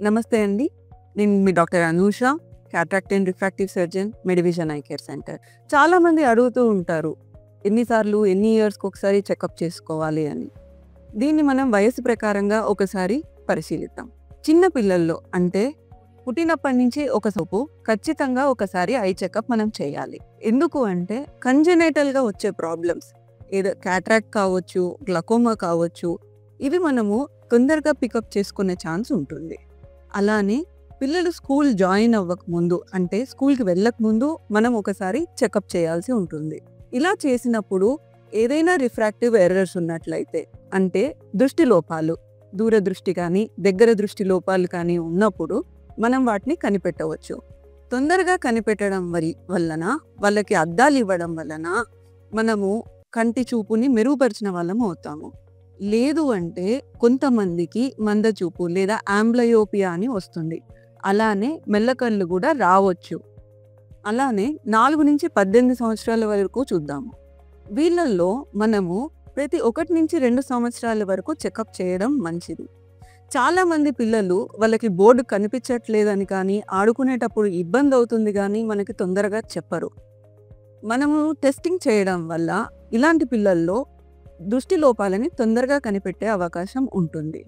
నమస్తే అండి. నేను మీ doctor Anusha, cataract and refractive surgeon, Medivision eye care centre. చాలామంది అడుగుతూ ఉంటారు, ఎన్ని ఇయర్స్‌కి ఒకసారి చెకప్ చేసుకోవాలి అని. దీన్ని మనం వయసు ప్రకారంగా ఒకసారి పరిశీలిద్దాం. చిన్న పిల్లల్లో అంటే పుట్టినప్పటి నుంచి ఖచ్చితంగా ఒకసారి ఐ చెకప్ మనం చేయాలి. ఎందుకు అంటే కంజెనైటల్‌గా వచ్చే ప్రాబ్లమ్స్ ఏదో క్యాట్రాక్ట్ కావచ్చు, గ్లకోమా కావచ్చు, ఇవి మనము తొందరగా పికప్ చేసుకునే ఛాన్స్ ఉంటుంది. అలానే పిల్లలు స్కూల్ జాయిన్ అవ్వకముందు అంటే స్కూల్కి వెళ్ళకముందు మనం ఒకసారి చెకప్ చేయాల్సి ఉంటుంది. ఇలా చేసినప్పుడు ఏదైనా రిఫ్రాక్టివ్ ఎర్రర్స్ ఉన్నట్లయితే అంటే దృష్టి లోపాలు, దూరదృష్టి కానీ దగ్గర దృష్టి లోపాలు కానీ ఉన్నప్పుడు మనం వాటిని కనిపెట్టవచ్చు. తొందరగా కనిపెట్టడం వలన వాళ్ళకి అద్దాలు ఇవ్వడం వలన మనము కంటి చూపుని మెరుగుపరిచిన వాళ్ళం అవుతాము. లేదు అంటే కొంతమందికి మందచూపు లేదా ఆంబ్లయోపియా అని వస్తుంది. అలానే మెల్లకళ్ళు కూడా రావచ్చు. అలానే 4 నుంచి 18 సంవత్సరాల వరకు చూద్దాము. వీళ్ళల్లో మనము ప్రతి 1 నుంచి 2 సంవత్సరాల వరకు చెకప్ చేయడం మంచిది. చాలామంది పిల్లలు వాళ్ళకి బోర్డు కనిపించట్లేదని కానీ ఆడుకునేటప్పుడు ఇబ్బంది అవుతుంది కానీ మనకి తొందరగా చెప్పరు. మనము టెస్టింగ్ చేయడం వల్ల ఇలాంటి పిల్లల్లో దృష్టి లోపాలని తొందరగా కనిపెట్టే అవకాశం ఉంటుంది.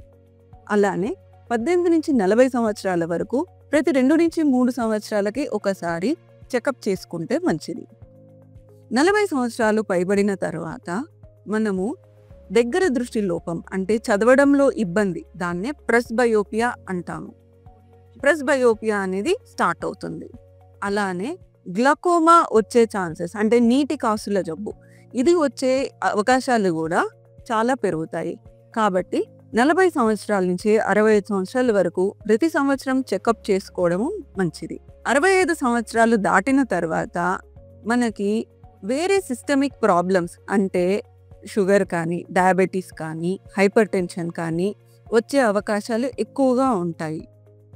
అలానే 18 నుంచి 40 సంవత్సరాల వరకు ప్రతి 2 నుంచి 3 సంవత్సరాలకి ఒకసారి చెకప్ చేసుకుంటే మంచిది. 40 సంవత్సరాలు పైబడిన తర్వాత మనము దగ్గర దృష్టి లోపం అంటే చదవడంలో ఇబ్బంది, దాన్నే ప్రెస్బయోపియా అంటాము. ప్రెస్బయోపియా అనేది స్టార్ట్ అవుతుంది. అలానే గ్లకోమా వచ్చే ఛాన్సెస్ అంటే నీటి కాసుల జబ్బు, ఇది వచ్చే అవకాశాలు కూడా చాలా పెరుగుతాయి. కాబట్టి 40 సంవత్సరాల నుంచి 65 సంవత్సరాల వరకు ప్రతి సంవత్సరం చెకప్ చేసుకోవడము మంచిది. 65 సంవత్సరాలు దాటిన తర్వాత మనకి వేరే సిస్టమిక్ ప్రాబ్లమ్స్ అంటే షుగర్ కానీ, డయాబెటీస్ కానీ, హైపర్ టెన్షన్ కానీ వచ్చే అవకాశాలు ఎక్కువగా ఉంటాయి.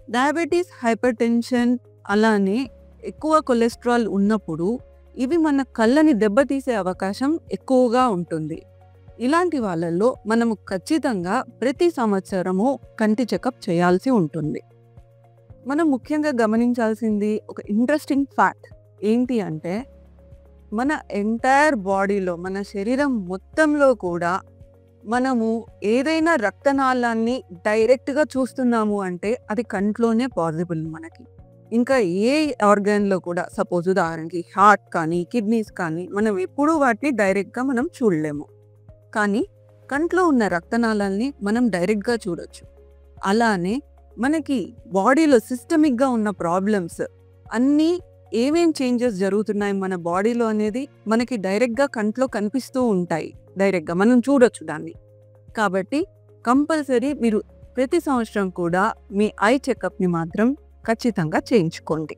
డయాబెటీస్, హైపర్ టెన్షన్ అలానే ఎక్కువ కొలెస్ట్రాల్ ఉన్నప్పుడు ఇవి మన కళ్ళని దెబ్బతీసే అవకాశం ఎక్కువగా ఉంటుంది. ఇలాంటి వాళ్ళల్లో మనము ఖచ్చితంగా ప్రతి సంవత్సరము కంటి చెకప్ చేయాల్సి ఉంటుంది. మనం ముఖ్యంగా గమనించాల్సింది ఒక ఇంట్రెస్టింగ్ ఫ్యాక్ట్ ఏంటి అంటే మన ఎంటైర్ బాడీలో, మన శరీరం మొత్తంలో కూడా మనము ఏదైనా రక్తనాళాన్ని డైరెక్ట్గా చూస్తున్నాము అంటే అది కంట్లోనే పాసిబుల్ మనకి. ఇంకా ఏ ఆర్గాన్లో కూడా సపోజ్ ఉదాహరణకి హార్ట్ కానీ, కిడ్నీస్ కానీ మనం ఎప్పుడూ వాటిని డైరెక్ట్గా మనం చూడలేము. కానీ కంట్లో ఉన్న రక్తనాళాలని మనం డైరెక్ట్గా చూడొచ్చు. అలానే మనకి బాడీలో సిస్టమిక్గా ఉన్న ప్రాబ్లమ్స్ అన్నీ ఏమేం చేంజెస్ జరుగుతున్నాయి మన బాడీలో అనేది మనకి డైరెక్ట్గా కంట్లో కనిపిస్తూ ఉంటాయి. డైరెక్ట్గా మనం చూడొచ్చు దాన్ని. కాబట్టి కంపల్సరీ మీరు ప్రతి సంవత్సరం కూడా మీ ఐ చెకప్ని మాత్రం ఖచ్చితంగా చేయించుకోండి.